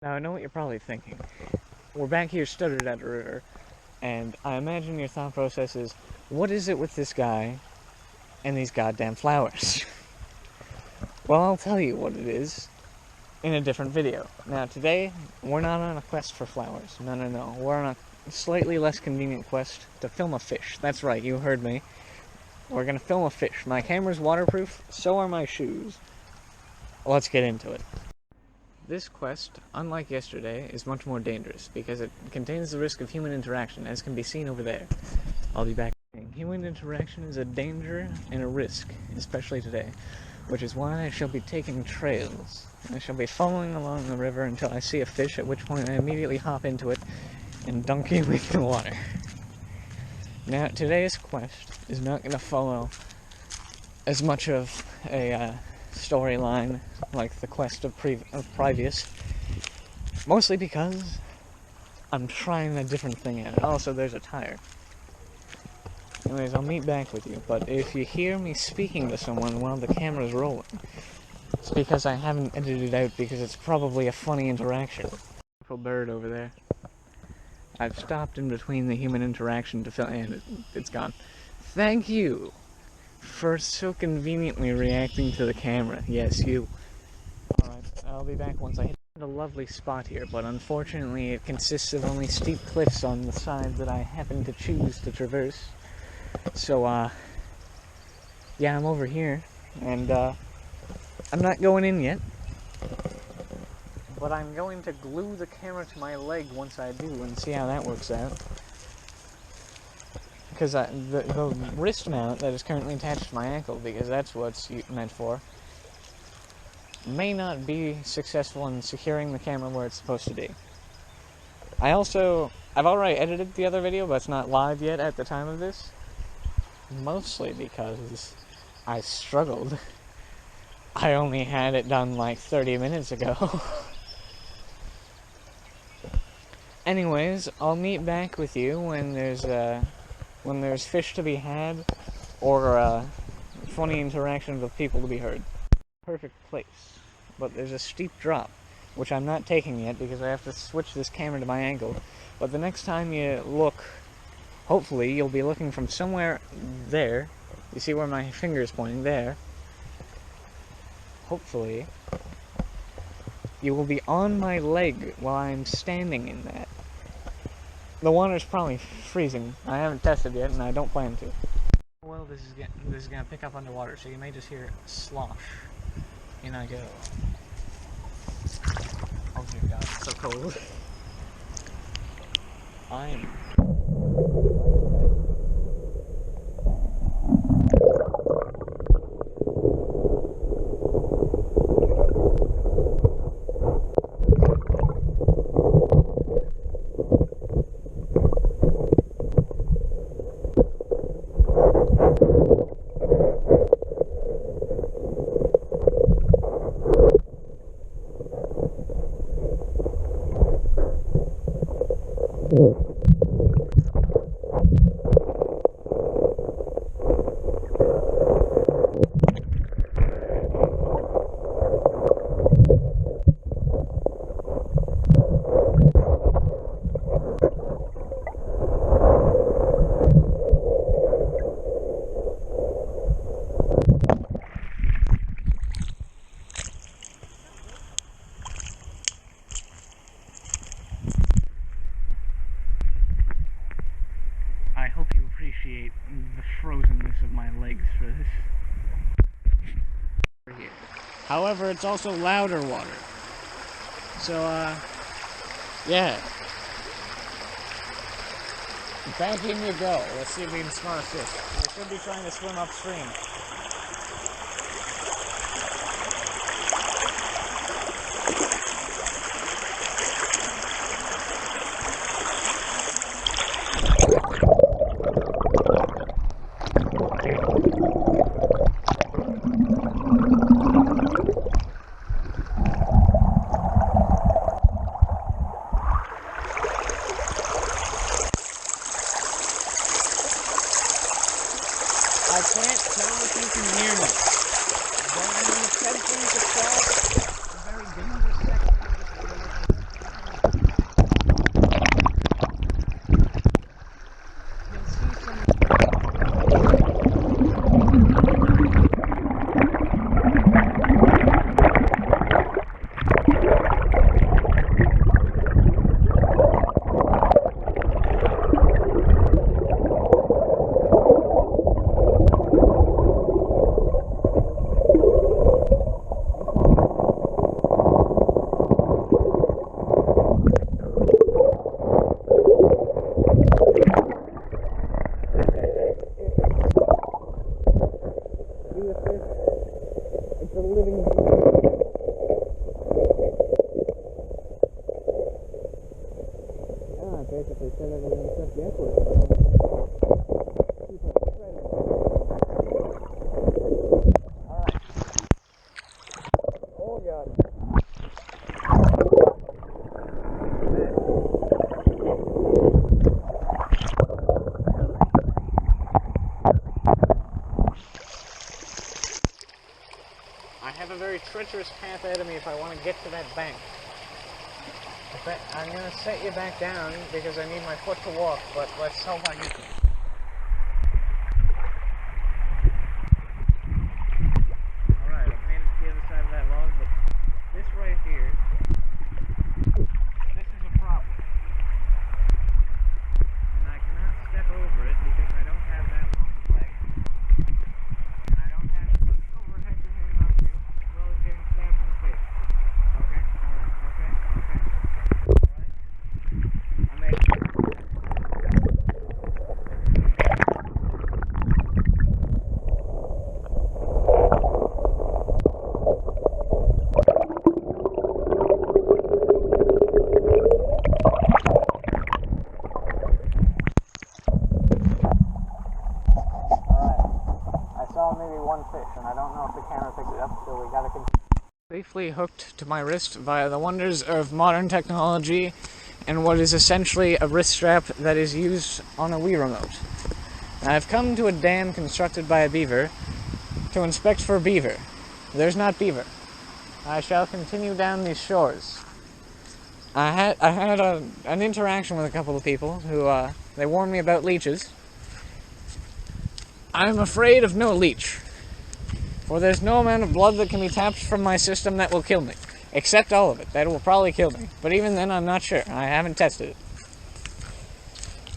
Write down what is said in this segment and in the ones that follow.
Now, I know what you're probably thinking. We're back here stuttered at the river, and I imagine your thought process is, what is it with this guy and these goddamn flowers? Well, I'll tell you what it is in a different video. Now, today, we're not on a quest for flowers. No. We're on a slightly less convenient quest to film a fish. That's right, you heard me. We're gonna film a fish. My camera's waterproof, so are my shoes. Let's get into it. This quest, unlike yesterday, is much more dangerous because it contains the risk of human interaction, as can be seen over there. I'll be back. Human interaction is a danger and a risk, especially today, which is why I shall be taking trails. I shall be following along the river until I see a fish, at which point I immediately hop into it and dunk you in the water. Now, today's quest is not going to follow as much of a storyline like the quest of previous, mostly because I'm trying a different thing out. Also, there's a tire. Anyways, I'll meet back with you, but if you hear me speaking to someone while the camera's rolling, it's because I haven't edited it out because it's probably a funny interaction. Beautiful bird over there. I've stopped in between the human interaction to film, and it's gone. Thank you for so conveniently reacting to the camera. Yes, you. Alright, I'll be back once I hit a lovely spot here, but unfortunately it consists of only steep cliffs on the side that I happen to choose to traverse. So, yeah, I'm over here, and, I'm not going in yet, but I'm going to glue the camera to my leg once I do and see how that works out. Because the wrist mount that is currently attached to my ankle, because that's what it's meant for, may not be successful in securing the camera where it's supposed to be. I've already edited the other video, but it's not live yet at the time of this. Mostly because I struggled. I only had it done like 30 minutes ago. Anyways, I'll meet back with you when there's fish to be had, or funny interactions with people to be heard. Perfect place, but there's a steep drop, which I'm not taking yet because I have to switch this camera to my ankle. But the next time you look, hopefully you'll be looking from somewhere there. You see where my finger is pointing? There. Hopefully you will be on my leg while I'm standing in that. The water's probably freezing. I haven't tested yet, and I don't plan to. Well, this is gonna pick up underwater, so you may just hear slosh. In I go. Oh dear God, it's so cold. I'm... I hope you appreciate the frozenness of my legs for this. Here. However, it's also louder water. So, yeah. Back in you go. Let's see if we can smell a fish. We should be trying to swim upstream. I can't tell if basically said everything except the F word, but I'm keep it straight. Alright. Oh god. I have a very treacherous path ahead of me if I want to get to that bank. I'm going to set you back down because I need my foot to walk, but let's hope I get there. Alright, I've made it to the other side of that log, but this right here, this is a problem. And I cannot step over it because I don't have that long leg. And I don't have the overhead to hang on to, as well as getting stabbed in the face. Okay, alright, okay. I made it. Maybe one fish, and I don't know if the camera picked it up, so we gotta continue. Safely hooked to my wrist via the wonders of modern technology and what is essentially a wrist strap that is used on a Wii remote. Now, I've come to a dam constructed by a beaver to inspect for beaver. There's not beaver. I shall continue down these shores. I had an interaction with a couple of people who they warned me about leeches. I'm afraid of no leech, for there's no amount of blood that can be tapped from my system that will kill me, except all of it. That will probably kill me, but even then I'm not sure. I haven't tested it.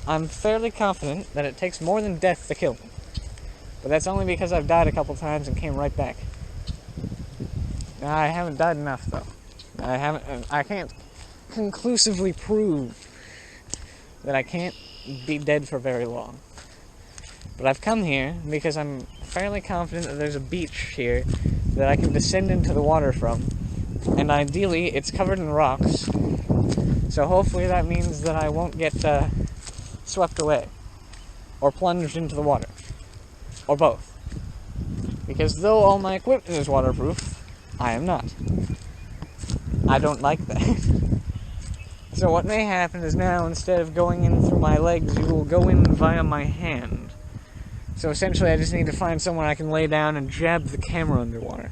I'm fairly confident that it takes more than death to kill me, but that's only because I've died a couple times and came right back. I haven't died enough, though. I can't conclusively prove that I can't be dead for very long. But I've come here because I'm fairly confident that there's a beach here that I can descend into the water from. And ideally, it's covered in rocks. So hopefully that means that I won't get swept away. Or plunged into the water. Or both. Because though all my equipment is waterproof, I am not. I don't like that. So what may happen is now, instead of going in through my legs, you will go in via my hand. So essentially, I just need to find somewhere I can lay down and jab the camera underwater.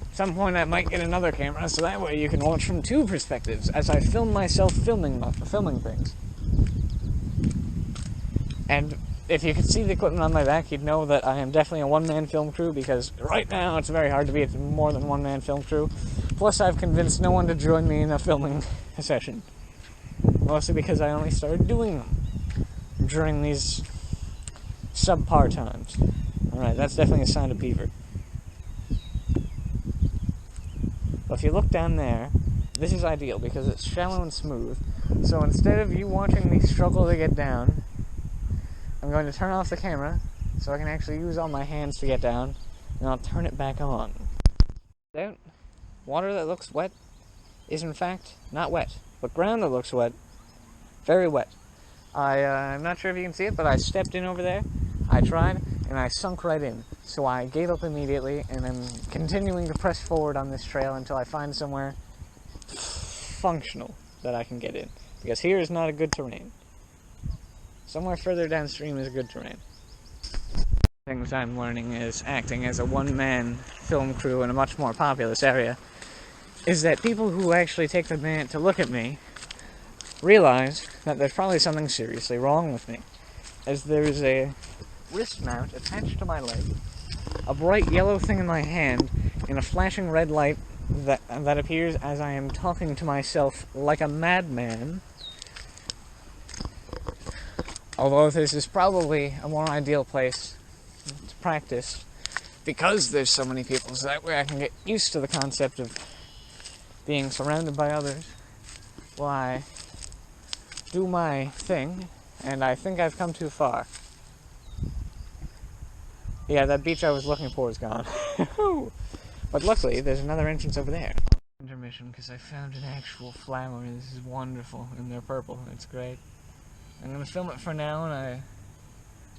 At some point, I might get another camera, so that way you can watch from two perspectives as I film myself filming things. And if you could see the equipment on my back, you'd know that I am definitely a one-man film crew, because right now it's very hard to be a more than one-man film crew. Plus, I've convinced no one to join me in a filming session. Mostly because I only started doing them during these subpar times. Alright, that's definitely a sign of beaver. But if you look down there, this is ideal because it's shallow and smooth. So instead of you watching me struggle to get down, I'm going to turn off the camera so I can actually use all my hands to get down, and I'll turn it back on. Water that looks wet is in fact not wet, but ground that looks wet, very wet. I'm not sure if you can see it, but I stepped in over there, I tried, and I sunk right in. So I gave up immediately, and I'm continuing to press forward on this trail until I find somewhere functional that I can get in. Because here is not a good terrain. Somewhere further downstream is a good terrain. Things I'm learning is acting as a one-man film crew in a much more populous area, is that people who actually take the minute to look at me realize that there's probably something seriously wrong with me, as there's a wrist mount attached to my leg, a bright yellow thing in my hand, and a flashing red light that appears as I am talking to myself like a madman. Although this is probably a more ideal place to practice, because there's so many people, so that way I can get used to the concept of being surrounded by others while I do my thing, and I think I've come too far. Yeah, that beach I was looking for is gone. But luckily, there's another entrance over there. Intermission, because I found an actual flower. This is wonderful, and they're purple. It's great. I'm going to film it for now, and I'm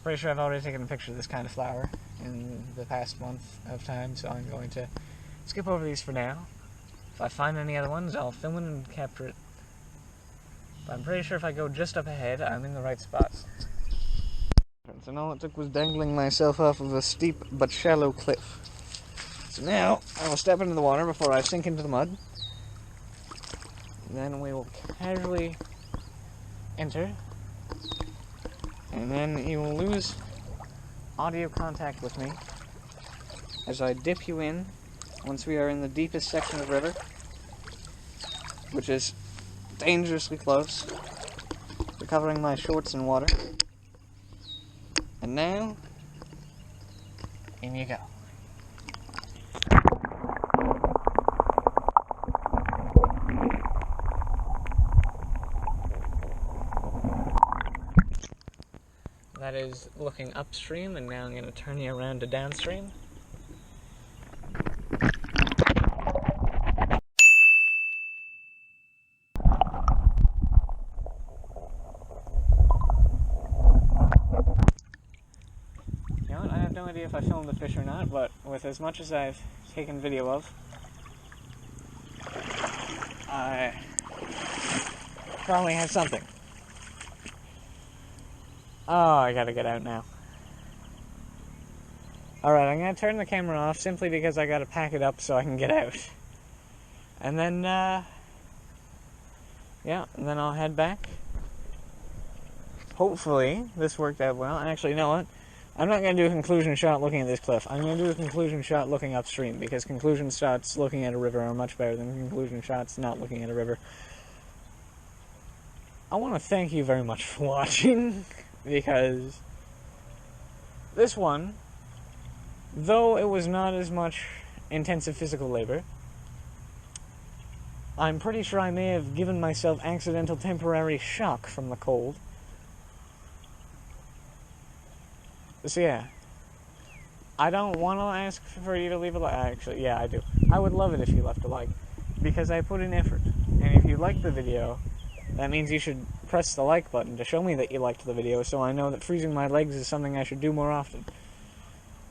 pretty sure I've already taken a picture of this kind of flower in the past month of time, so I'm going to skip over these for now. If I find any other ones, I'll film it and capture it. But I'm pretty sure if I go just up ahead, I'm in the right spots. And all it took was dangling myself off of a steep but shallow cliff. So now, I will step into the water before I sink into the mud. Then we will casually enter. And then you will lose audio contact with me as I dip you in once we are in the deepest section of the river, which is dangerously close, recovering my shorts in water. And now, in you go. That is looking upstream, and now I'm going to turn you around to downstream. You know what, I have no idea if I filmed the fish or not, but with as much as I've taken video of, I probably have something. Oh, I gotta get out now. Alright, I'm gonna turn the camera off simply because I gotta pack it up so I can get out. And then, yeah, and then I'll head back. Hopefully, this worked out well. Actually, you know what? I'm not gonna do a conclusion shot looking at this cliff. I'm gonna do a conclusion shot looking upstream, because conclusion shots looking at a river are much better than conclusion shots not looking at a river. I want to thank you very much for watching. Because this one, though it was not as much intensive physical labor, I'm pretty sure I may have given myself accidental temporary shock from the cold. So yeah, I don't want to ask for you to leave a like. Actually, yeah, I do. I would love it if you left a like, because I put in effort. And if you liked the video, that means you should press the like button to show me that you liked the video, so I know that freezing my legs is something I should do more often.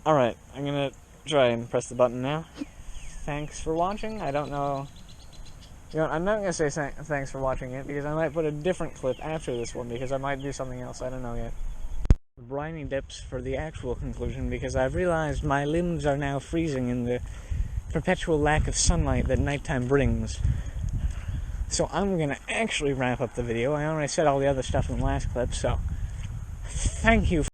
Alright, I'm gonna try and press the button now. Thanks for watching. I don't know... You know what, I'm not gonna say thanks for watching it, because I might put a different clip after this one, because I might do something else. I don't know yet. Briny dips for the actual conclusion, because I've realized my limbs are now freezing in the perpetual lack of sunlight that nighttime brings. So I'm going to actually wrap up the video. I already said all the other stuff in the last clip, so thank you for